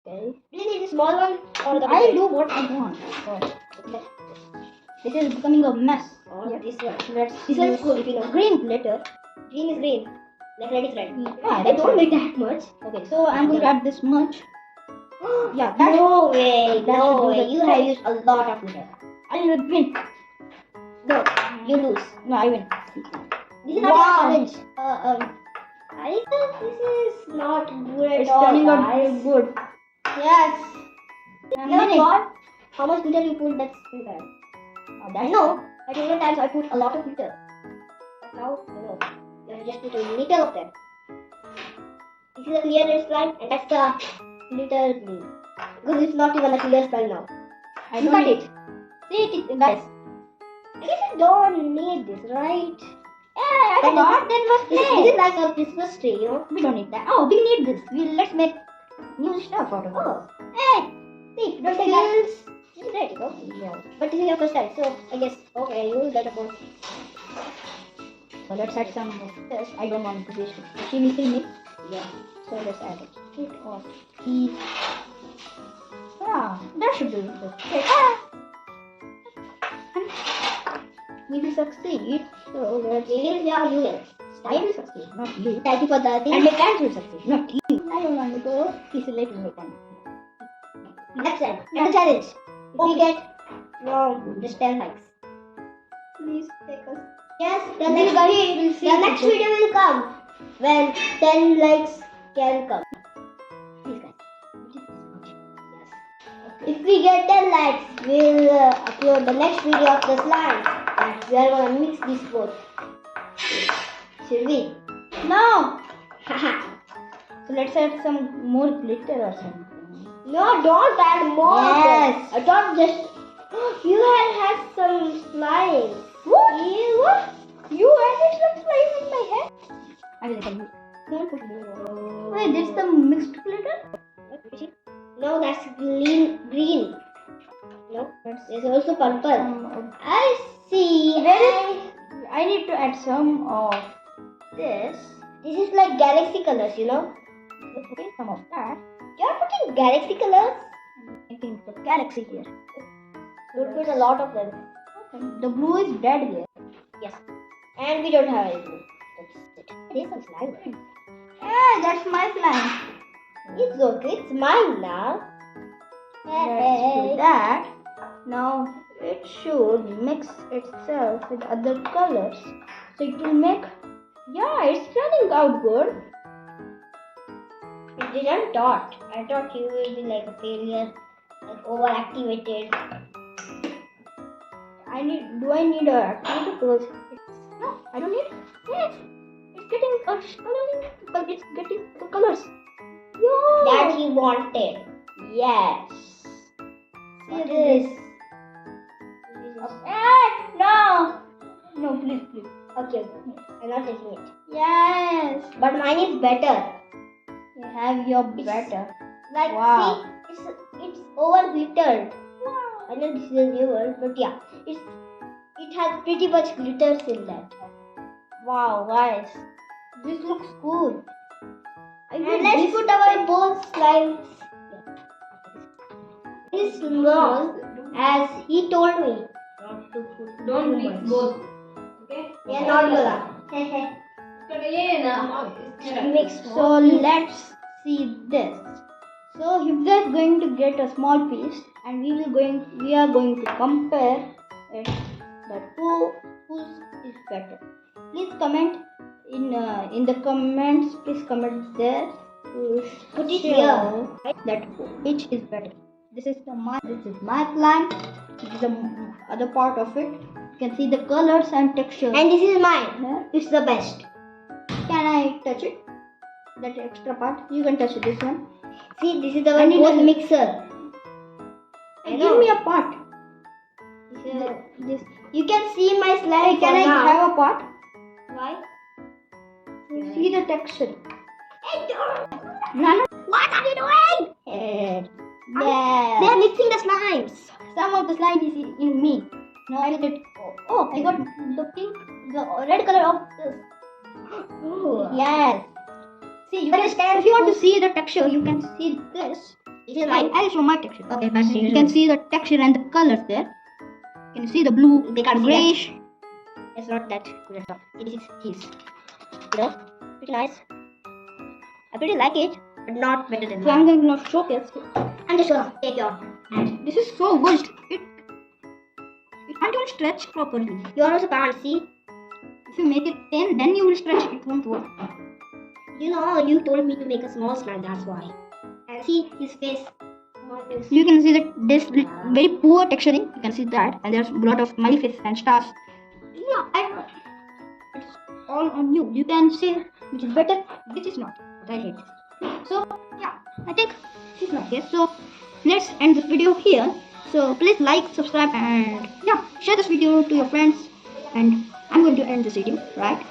Okay. Do you need the small one or the big I one? do what I want. Oh. This is becoming a mess. Or this one. Let's This one is cool if you know. green glitter. Green is green. Like red is red. Yeah, They that's don't right. make that much. Okay, so I'm going to add this much. Yeah, that No way. that No should do way. the You trick. have used a lot of glitter. I will win. No, you lose. No, I win. This is not Wow. a challenge. I think this is not good at It's all, turning out guys. good. Yes. I'm You know winning. what? How much glitter you put? That's pretty bad. I That's know. At different times I put a lot of glitter. But now I know. You have just put a little of them. This is a clear red slime, and that's a glitter green. Because it's not even a clear slime now. I Look don't at need it. See it, guys. I guess you don't need this, right? Yeah, I But thought that was This play. is like a Christmas tree, you know. We don't need that. Oh, we need this. Let's make new stuff out of it. Oh, Hey, see, don't take that. feels there you go. Yeah. But this is your first time, so I guess okay, you will get a point. So let's add some of this. I don't want to waste it. She will kill me. Yeah. So let's add it. Bit of these. Ah, that should do it. Okay. We will succeed. So let's. Yeah, you will. I will succeed, not you. Thank you for the thing. And my parents will succeed, not you. I don't want to go. Please let me come. Next time, and the challenge. If we get just 10 likes. Please take us. Yes, the We next, guys will see the next it. video will come when 10 likes can come. Please guys. Yes. If we get 10 likes, we'll upload the next video of the slime. And we are gonna mix these both. Should we? No! Haha. So let's add some more glitter or something. No, don't add more. Yes. I thought just you had some slime. What? Ew, what? You added some slime in my head? I will tell you. Don't put glitter. Wait, that's the mixed glitter? No, that's green. No, there's also purple. I see. I need to add some of this. This is like galaxy colors, you know. Okay, some of that. You're putting galaxy colors. I'm making the galaxy here. Don't put a lot of them. Okay. The blue is dead here. Yes. And we don't have any blue. That's it. There's some slime. Yeah, that's my slime. It's okay. It's mine now. Let's do that. Now it should mix itself with other colors. So it will make. Yeah, it's turning out good. It didn't thought. I thought you will be like a failure, like overactivated. Do I need a activity? Because no, I don't need. Yes, it's getting coloring. It's getting the colors. Yo. That he wanted. Yes. What See is this? No. No, please. Okay, I'm not taking it. Yes. But mine is better. You have your better. Like, Wow. see, it's over glittered. Wow. I know this is a new word, but yeah, it has pretty much glitters in that. Wow, guys. This looks cool. And let's put our both slimes. This small, as he told me. Not to put. Don't mix both. Okay? Yeah, not gonna. Mix. So let's see this. So Hibza is going to get a small piece, and we are going to compare it. That whose is better. Please comment in the comments. Please comment there. Put it Show here. that which is better. This is my slime. This is the other part of it. You can see the colors and texture. And this is mine. Yeah. It's the best. Can I touch it? That extra part. You can touch this one. See, this is the I need both a- mixer. I Give know. me a part. This. You can see my slime. Can I for now. have a part? Why? See the texture. Hey, don't. Nana. What are you doing? Yeah. They are mixing the slimes. Some of the slime is in me. Now I get. Oh, I got the pink, the red color of this. Oh. Yes. See, if you want to see the texture, you can see this. It is like I'll show my texture. okay, but You can see the texture and the colors there. You can see the blue, They can't see grayish. it's not that good at all. It is his. You know, pretty nice. I pretty like it, but not better than So I'm mine. going to now showcase. I'm just gonna take your hand. This is so good. It can't even stretch properly. You also can't see. If you make it thin, then you will stretch. It won't work. You know, you told me to make a small slide, that's why. And see his face. You can see that this very poor texturing. You can see that, and there's a lot of smiley faces and stars. Yeah, it's all on you. You can say which is better, which is not. But I hate this. So yeah, I think it's not this. So let's end this video here. So please like, subscribe, and yeah, share this video to your friends. And I'm going to end this video, right?